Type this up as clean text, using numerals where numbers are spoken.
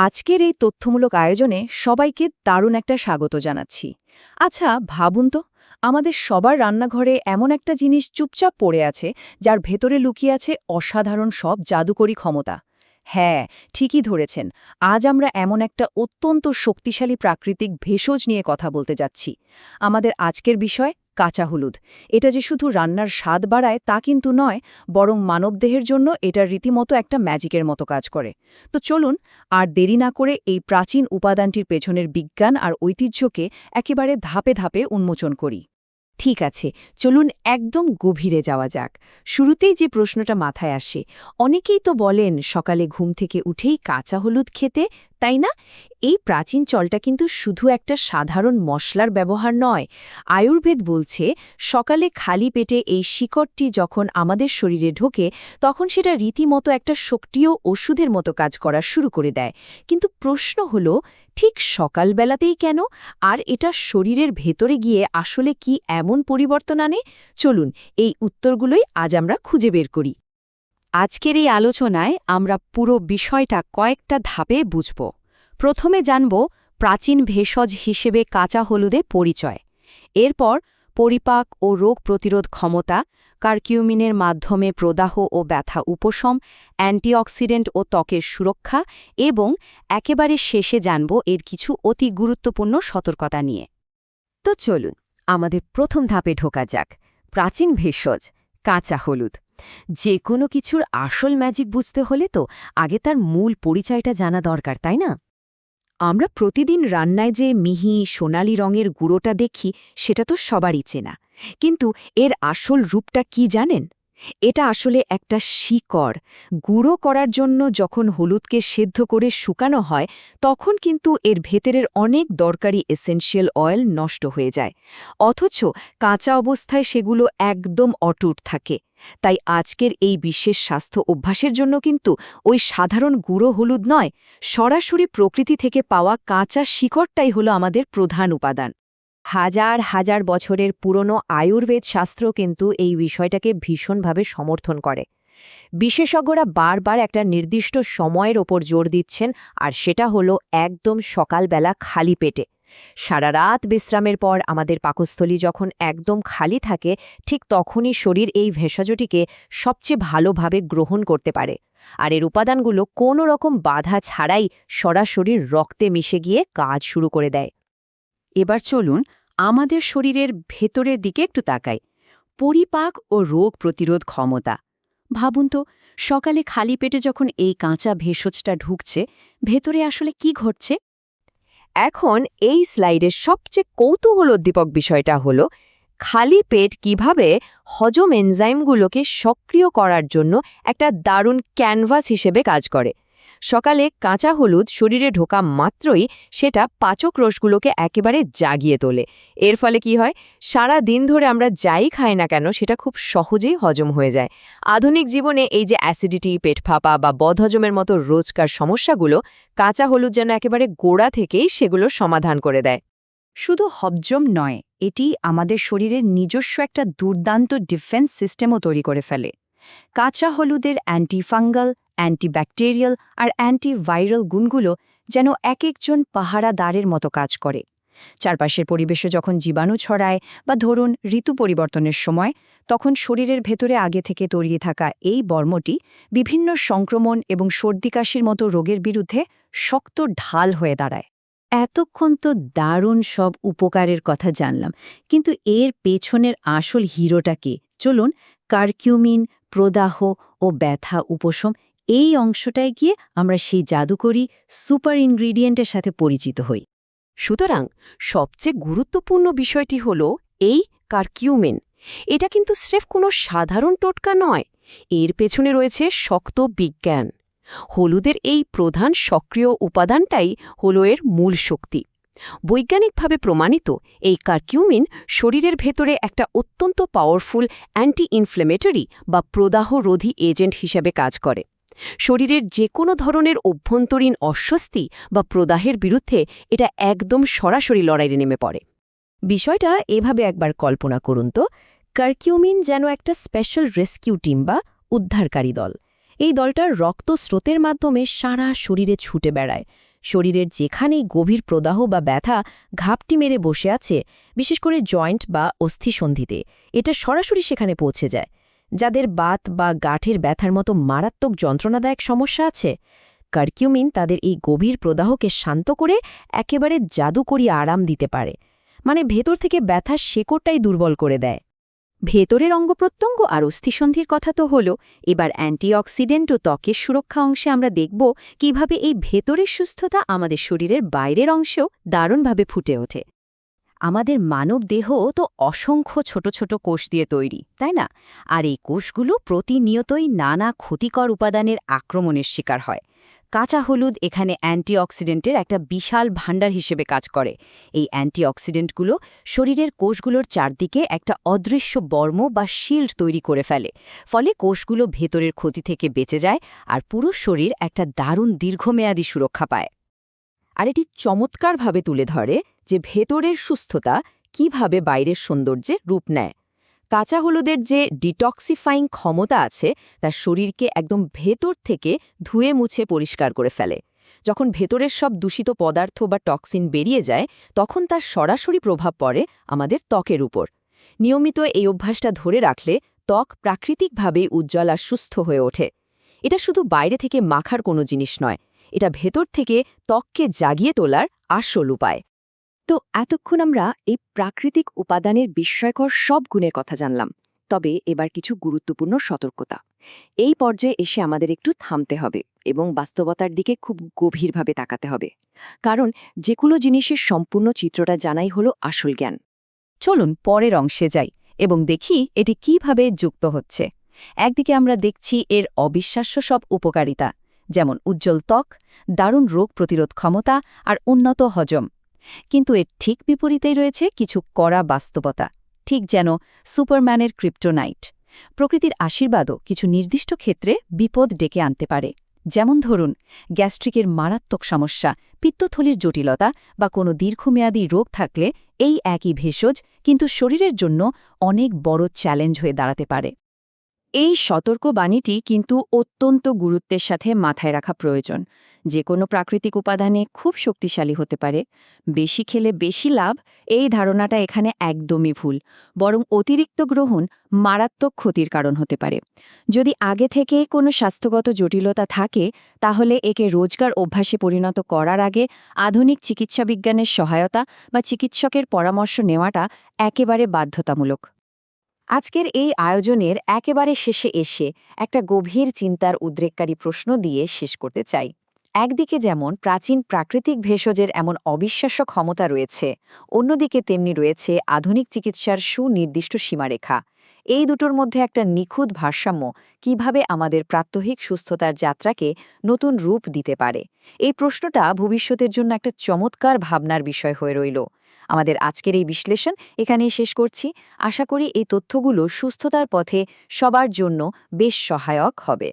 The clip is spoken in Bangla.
আজকের এই তথ্যমূলক আয়োজনে সবাইকে দারুণ একটা স্বাগত জানাচ্ছি। আচ্ছা, ভাবুন তো, আমাদের সবার রান্নাঘরে এমন একটা জিনিস চুপচাপ পড়ে আছে যার ভেতরে লুকিয়ে আছে অসাধারণ সব জাদুকরী ক্ষমতা। হ্যাঁ, ঠিকই ধরেছেন। আজ আমরা এমন একটা অত্যন্ত শক্তিশালী প্রাকৃতিক ভেষজ নিয়ে কথা বলতে যাচ্ছি। আমাদের আজকের বিষয় কাঁচা হলুদ। এটা যে শুধু রান্নার স্বাদ বাড়ায় তা কিন্তু নয়, বরং মানবদেহের জন্য এটা রীতিমতো একটা ম্যাজিকের মতো কাজ করে। তো চলুন, আর দেরি না করে এই প্রাচীন উপাদানটির পেছনের বিজ্ঞান আর ঐতিহ্যকে একেবারে ধাপে ধাপে উন্মোচন করি। ঠিক আছে, চলুন একদম গভীরে যাওয়া যাক। শুরুতেই যে প্রশ্নটা মাথায় আসে, অনেকেই তো বলেন সকালে ঘুম থেকে উঠেই কাঁচা হলুদ খেতে, তাই না? এই প্রাচীন চলটা কিন্তু শুধু একটা সাধারণ মশলার ব্যবহার নয়। আয়ুর্বেদ বলছে সকালে খালি পেটে এই শিকড়টি যখন আমাদের শরীরে ঢোকে, তখন সেটা রীতিমতো একটা সক্রিয় ওষুধের মতো কাজ করা শুরু করে দেয়। কিন্তু প্রশ্ন হলো, ঠিক সকালবেলাতেই কেন? আর এটা শরীরের ভেতরে গিয়ে আসলে কি এমন পরিবর্তন আনে? চলুন এই উত্তরগুলোই আজ আমরা খুঁজে বের করি। আজকের এই আলোচনায় আমরা পুরো বিষয়টা কয়েকটা ধাপে বুঝব। প্রথমে জানব প্রাচীন ভেষজ হিসেবে কাঁচা হলুদে পরিচয়। এরপর পরিপাক ও রোগ প্রতিরোধ ক্ষমতা, কারকিউমিনের মাধ্যমে প্রদাহ ও ব্যথা উপশম, অ্যান্টিঅক্সিডেন্ট ও ত্বকের সুরক্ষা এবং একেবারে শেষে জানব এর কিছু অতি গুরুত্বপূর্ণ সতর্কতা নিয়ে। তো চলুন আমাদের প্রথম ধাপে ঢোকা যাক। প্রাচীন ভেষজ কাঁচা হলুদ। যে কোনো কিছুর আসল ম্যাজিক বুঝতে হলে তো আগে তার মূল পরিচয়টা জানা দরকার, তাই না? আমরা প্রতিদিন রান্নায় যে মিহি সোনালি রঙের গুঁড়োটা দেখি সেটা তো সবারই চেনা, কিন্তু এর আসল রূপটা কি জানেন? এটা আসলে একটা শিকড়। গুঁড়ো করার জন্য যখন হলুদকে সেদ্ধ করে শুকানো হয়, তখন কিন্তু এর ভেতরের অনেক দরকারি এসেনশিয়াল অয়েল নষ্ট হয়ে যায়। অথচ কাঁচা অবস্থায় সেগুলো একদম অটুট থাকে। তাই আজকের এই বিশেষ স্বাস্থ্য অভ্যাসের জন্য কিন্তু ওই সাধারণ গুঁড়ো হলুদ নয়, সরাসরি প্রকৃতি থেকে পাওয়া কাঁচা শিকড়টাই হলো আমাদের প্রধান উপাদান। হাজার হাজার বছরের পুরনো আয়ুর্বেদ শাস্ত্র কিন্তু এই বিষয়টাকে ভীষণভাবে সমর্থন করে। বিশেষজ্ঞরা বারবার একটা নির্দিষ্ট সময়ের ওপর জোর দিচ্ছেন, আর সেটা হলো একদম সকালবেলা খালি পেটে। সারা রাত বিশ্রামের পর আমাদের পাকস্থলী যখন একদম খালি থাকে, ঠিক তখনই শরীর এই ভেষজটিকে সবচেয়ে ভালোভাবে গ্রহণ করতে পারে। আর এর উপাদানগুলো কোনো রকম বাধা ছাড়াই সরাসরি রক্তে মিশে গিয়ে কাজ শুরু করে দেয়। এবার চলুন আমাদের শরীরের ভেতরের দিকে একটু তাকাই। পরিপাক ও রোগ প্রতিরোধ ক্ষমতা। ভাবুন তো, সকালে খালি পেটে যখন এই কাঁচা ভেষজটা ঢুকছে, ভেতরে আসলে কি ঘটছে? এখন এই স্লাইডের সবচেয়ে কৌতূহলোদ্দীপক বিষয়টা হলো খালি পেট কিভাবে হজম এনজাইমগুলোকে সক্রিয় করার জন্য একটা দারুণ ক্যানভাস হিসেবে কাজ করে। সকালে কাঁচা হলুদ শরীরে ঢোকা মাত্রই সেটা পাচক রসগুলোকে একেবারে জাগিয়ে তোলে। এর ফলে কি হয়, সারা দিন ধরে আমরা যাই খাই না কেন সেটা খুব সহজেই হজম হয়ে যায়। আধুনিক জীবনে এই যে অ্যাসিডিটি, পেট ফাঁপা বা বদহজমের মতো রোজকার সমস্যাগুলো, কাঁচা হলুদ যেন একেবারে গোড়া থেকেই সেগুলো সমাধান করে দেয়। শুধু হজম নয়, এটি আমাদের শরীরের নিজস্ব একটা দুর্দান্ত ডিফেন্স সিস্টেমও তৈরি করে ফেলে। কাঁচা হলুদের অ্যান্টিফাঙ্গাল, অ্যান্টিব্যাকটেরিয়াল আর অ্যান্টিভাইরাল গুণগুলো যেন এক একজন পাহারাদারের মতো কাজ করে। চারপাশের পরিবেশে যখন জীবাণু ছড়ায় বা ধরুন ঋতু পরিবর্তনের সময়, তখন শরীরের ভেতরে আগে থেকে তৈরি থাকা এই বর্মটি বিভিন্ন সংক্রমণ এবং সর্দি কাশির মতো রোগের বিরুদ্ধে শক্ত ঢাল হয়ে দাঁড়ায়। এতক্ষণ তো দারুণ সব উপকারের কথা জানলাম, কিন্তু এর পেছনের আসল হিরোটা কে? চলুন কারকিউমিন, প্রদাহ ও ব্যথা উপশম এই অংশটায় গিয়ে আমরা সেই জাদুকরী সুপার ইনগ্রিডিয়েন্টের সাথে পরিচিত হই। সুতরাং সবচেয়ে গুরুত্বপূর্ণ বিষয়টি হল এই কারকিউমিন। এটা কিন্তু স্রেফ কোনো সাধারণ টোটকা নয়, এর পেছনে রয়েছে শক্ত বিজ্ঞান। হলুদের এই প্রধান সক্রিয় উপাদানটাই হল এর মূল শক্তি। বৈজ্ঞানিকভাবে প্রমাণিত এই কারকিউমিন শরীরের ভেতরে একটা অত্যন্ত পাওয়ারফুল অ্যান্টি ইনফ্লেমেটরি বা প্রদাহরোধী এজেন্ট হিসেবে কাজ করে। শরীরের যে কোনো ধরনের অভ্যন্তরীণ অস্বস্তি বা প্রদাহের বিরুদ্ধে এটা একদম সরাসরি লড়াইয়ে নেমে পড়ে। বিষয়টা এভাবে একবার কল্পনা করুন তো, কারকিউমিন যেন একটা স্পেশাল রেস্কিউ টিম বা উদ্ধারকারী দল। এই দলটার রক্ত স্রোতের মাধ্যমে সারা শরীরে ছুটে বেড়ায়। শরীরের যেখানেই গভীর প্রদাহ বা ব্যথা ঘাপটি মেরে বসে আছে, বিশেষ করে জয়েন্ট বা অস্থিসন্ধিতে, এটা সরাসরি সেখানে পৌঁছে যায়। যাদের বাত বা গাঁঠের ব্যথার মতো মারাত্মক যন্ত্রণাদায়ক সমস্যা আছে, কারকিউমিন তাদের এই গভীর প্রদাহকে শান্ত করে একেবারে জাদুকরি আরাম দিতে পারে। মানে ভেতর থেকে ব্যথার শেকড়টাই দুর্বল করে দেয়। ভেতরের অঙ্গপ্রত্যঙ্গ আর অস্থিসন্ধির কথা তো হলো, এবার অ্যান্টিঅক্সিডেন্ট ও ত্বকের সুরক্ষা অংশে আমরা দেখব কিভাবে এই ভেতরের সুস্থতা আমাদের শরীরের বাইরের অংশেও দারুণভাবে ফুটে ওঠে। আমাদের মানব দেহ তো অসংখ্য ছোট ছোট কোষ দিয়ে তৈরি, তাই না? আর এই কোষগুলো প্রতিনিয়তই নানা ক্ষতিকর উপাদানের আক্রমণের শিকার হয়। কাঁচা হলুদ এখানে অ্যান্টিঅক্সিডেন্টের একটা বিশাল ভাণ্ডার হিসেবে কাজ করে। এই অ্যান্টিঅক্সিডেন্টগুলো শরীরের কোষগুলোর চারদিকে একটা অদৃশ্য বর্ম বা শিল্ড তৈরি করে ফেলে, ফলে কোষগুলো ভেতরের ক্ষতি থেকে বেঁচে যায় আর পুরো শরীর একটা দারুণ দীর্ঘমেয়াদী সুরক্ষা পায়। আর এটি চমৎকারভাবে তুলে ধরে যে ভেতরের সুস্থতা কিভাবে বাইরের সৌন্দর্যে রূপ নেয়। কাঁচা হলুদের যে ডিটক্সিফাইং ক্ষমতা আছে তা শরীরকে একদম ভেতর থেকে ধুয়ে মুছে পরিষ্কার করে ফেলে। যখন ভেতরের সব দূষিত পদার্থ বা টক্সিন বেরিয়ে যায়, তখন তার সরাসরি প্রভাব পড়ে আমাদের ত্বকের উপর। নিয়মিত এই অভ্যাসটা ধরে রাখলে ত্বক প্রাকৃতিকভাবে উজ্জ্বল আর সুস্থ হয়ে ওঠে। এটা শুধু বাইরে থেকে মাখার কোনো জিনিস নয়, এটা ভেতর থেকে ত্বককে জাগিয়ে তোলার আসল উপায়। তো এতক্ষণ আমরা এই প্রাকৃতিক উপাদানের বিস্ময়কর সব গুণের কথা জানলাম। তবে এবার কিছু গুরুত্বপূর্ণ সতর্কতা। এই পর্যায়ে এসে আমাদের একটু থামতে হবে এবং বাস্তবতার দিকে খুব গভীরভাবে তাকাতে হবে। কারণ যেগুলো জিনিসের সম্পূর্ণ চিত্রটা জানাই হলো আসল জ্ঞান। চলুন পরের অংশে যাই এবং দেখি এটি কিভাবে যুক্ত হচ্ছে। একদিকে আমরা দেখছি এর অবিশ্বাস্য সব উপকারিতা, যেমন উজ্জ্বল ত্বক, দারুণ রোগ প্রতিরোধ ক্ষমতা আর উন্নত হজম। কিন্তু এর ঠিক বিপরীতেই রয়েছে কিছু কড়া বাস্তবতা, ঠিক যেন সুপারম্যানের ক্রিপ্টোনাইট। প্রকৃতির আশীর্বাদও কিছু নির্দিষ্ট ক্ষেত্রে বিপদ ডেকে আনতে পারে। যেমন ধরুন, গ্যাস্ট্রিকের মারাত্মক সমস্যা, পিত্তথলির জটিলতা বা কোনো দীর্ঘমেয়াদী রোগ থাকলে এই একই ভেষজ কিন্তু শরীরের জন্য অনেক বড় চ্যালেঞ্জ হয়ে দাঁড়াতে পারে। এই সতর্কবাণীটি কিন্তু অত্যন্ত গুরুত্বের সাথে মাথায় রাখা প্রয়োজন। যে কোনো প্রাকৃতিক উপাদানে খুব শক্তিশালী হতে পারে। বেশি খেলে বেশি লাভ, এই ধারণাটা এখানে একদমই ভুল। বরং অতিরিক্ত গ্রহণ মারাত্মক ক্ষতির কারণ হতে পারে। যদি আগে থেকে কোনো স্বাস্থ্যগত জটিলতা থাকে, তাহলে একে রোজকার অভ্যাসে পরিণত করার আগে আধুনিক চিকিৎসা বিজ্ঞানের সহায়তা বা চিকিৎসকের পরামর্শ নেওয়াটা একেবারে বাধ্যতামূলক। আজকের এই আয়োজনের একেবারে শেষে এসে একটা গভীর চিন্তার উদ্রেককারী প্রশ্ন দিয়ে শেষ করতে চাই। একদিকে যেমন প্রাচীন প্রাকৃতিক ভেষজের এমন অবিশ্বাস্য ক্ষমতা রয়েছে, অন্যদিকে তেমনি রয়েছে আধুনিক চিকিৎসার সুনির্দিষ্ট সীমারেখা। এই দুটোর মধ্যে একটা নিখুঁত ভারসাম্য কিভাবে আমাদের প্রাত্যহিক সুস্থতার যাত্রাকে নতুন রূপ দিতে পারে, এই প্রশ্নটা ভবিষ্যতের জন্য একটা চমৎকার ভাবনার বিষয় হয়ে রইল। আমাদের আজকের এই বিশ্লেষণ এখানেই শেষ করছি। আশা করি এই তথ্যগুলো সুস্থতার পথে সবার জন্য বেশ সহায়ক হবে।